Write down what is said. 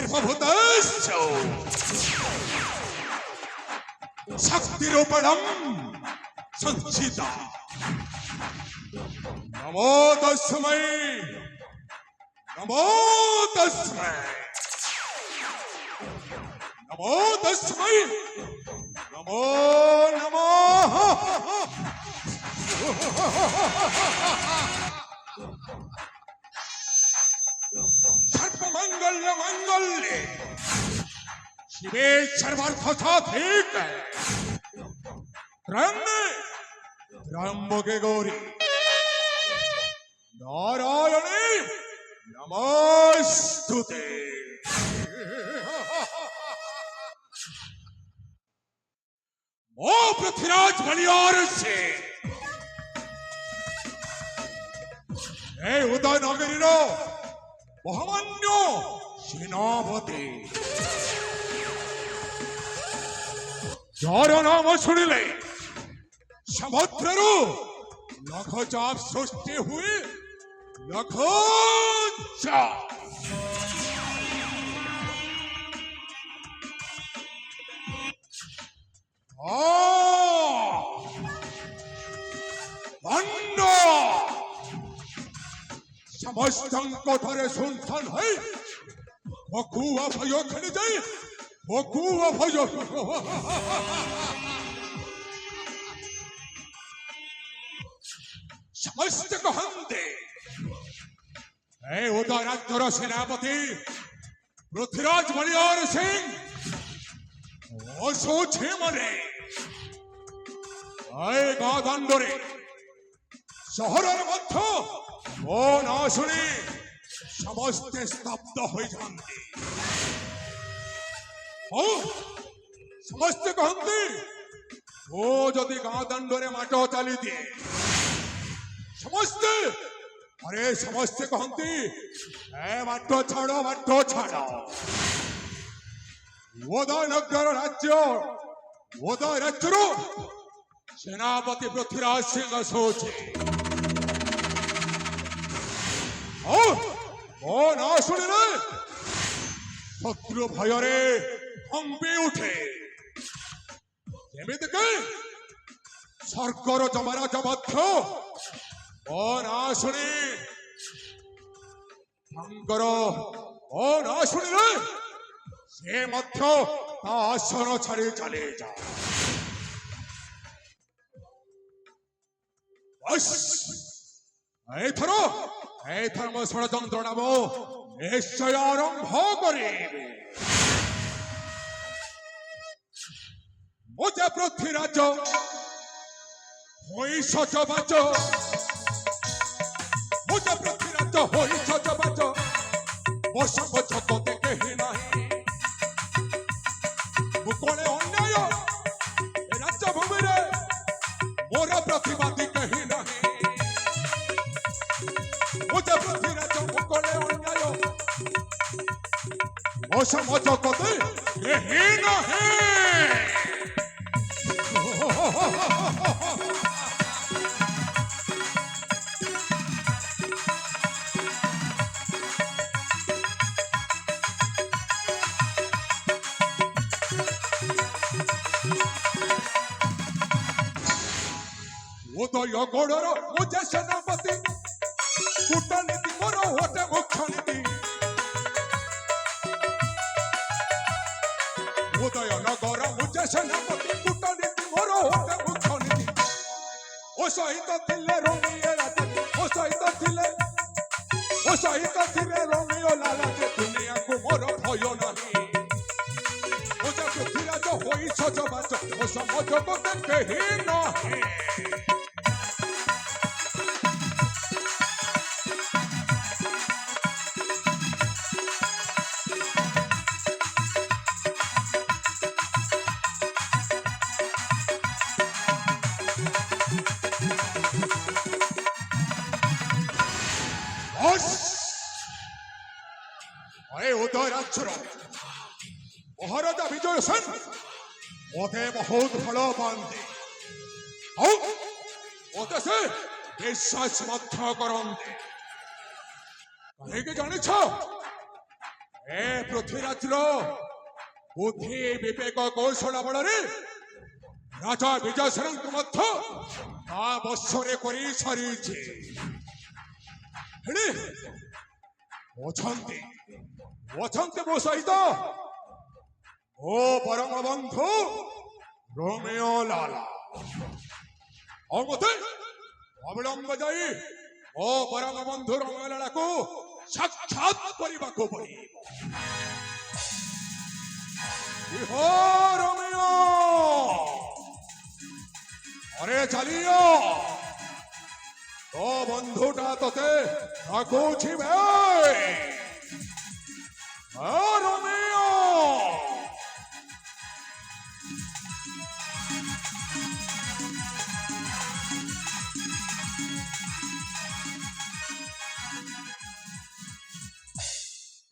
सर्वभूतस्य शक्तिरूपणं संचिता नमो तस्मै नमो तस्मै नमो तस्मै नमो नमः सर्वमंगल्य मंगल्ये शिवे सर्वार्थ साधिके त्र्यंबके गौरी नारायणे नमोस्तुते। ओ पृथ्वीराज बलिहार से उदय नगरीर महामान्य सेनापति जार नाम शुणिले समुद्र लघुचाप सृष्टि हुए लघुचाप समस्त धरे सुनसान है बकुआ भयो खेले जाए बकुआ भयो समस्त कहते उदयराज्यर सेनापति पृथ्वीराज बलिहार सिंह असोचे मने गादांडरे शहरेर मध्य ओ ना शुनी समस्ते स्तब्ध हो जाते समस्ते कहते ओ जदि गादांडरे माट चली दिए समस्ते अरे समस्ते कहते माट छाड़ उदयनगर राज्य उदय राज्यर सेनापति पृथ्वीराज सिंह सोचे ना शुणिले शत्रु भयरे कंपी उठे जमीक स्वर्गर जमराज मध्य ना शुणी ना शुणिले से मध्य आसन छाड़ी चले जा एथर मो षड़यंत्र नाम निश्चय आरंभ करे मुझे पृथ्वीराज होई सजबाज मुझे पृथ्वीराज होई सजबाज मो संग जगते केही नाही मुकोले अन्याय राज्य भूमि रे मोर प्रतिवादी केही नाही मुझे पृथ्वीराज मुकोले अन्याय मो संग जगते केही नाही उदय गौड़र मुझे सेनापति कूटनीति मोर होटे मुख्य नीति उदय नगर मुझे सेनापति कूटनीति मोर होटे मुख्य नीति ओ सहित थिले रोमियो राजा ओ सहित थिले रोमियो लाला जे दुनिया को मोर भय नहीं मुझे पृथ्वीराज होई सजबाज ओ समझ को केही नहीं उदय राज्यर महाराजा विजय सेन मते बहुत भल पाते मते से विश्वास करते कहीं जान ଏ ପୃଥ୍ୱୀରାଜର ବୁଦ୍ଧି ବିବେକ କୌଶଳ ବଳରେ ରାଜା ବିଜୟସେନଙ୍କୁ ମଧ୍ୟ ତା ବଶରେ କରି ସାରିଛି। ହେଲେ ଅଛନ୍ତି ଅଛନ୍ତି ମୋ ସହିତ ଓ ପରମ ବନ୍ଧୁ ରୋମିଓ ଲାଲା। ଆଉ ମତେ ଅବିଳମ୍ବ ଯାଇ ଓ ପରମ ବନ୍ଧୁ ରୋମିଓ ଲାଲାକୁ ସାକ୍ଷାତ କରିବାକୁ ପଡ଼ିବ। ରୋମିଓ अरे चलियो तो बंधुटा तोते डाकुछि रोमियो।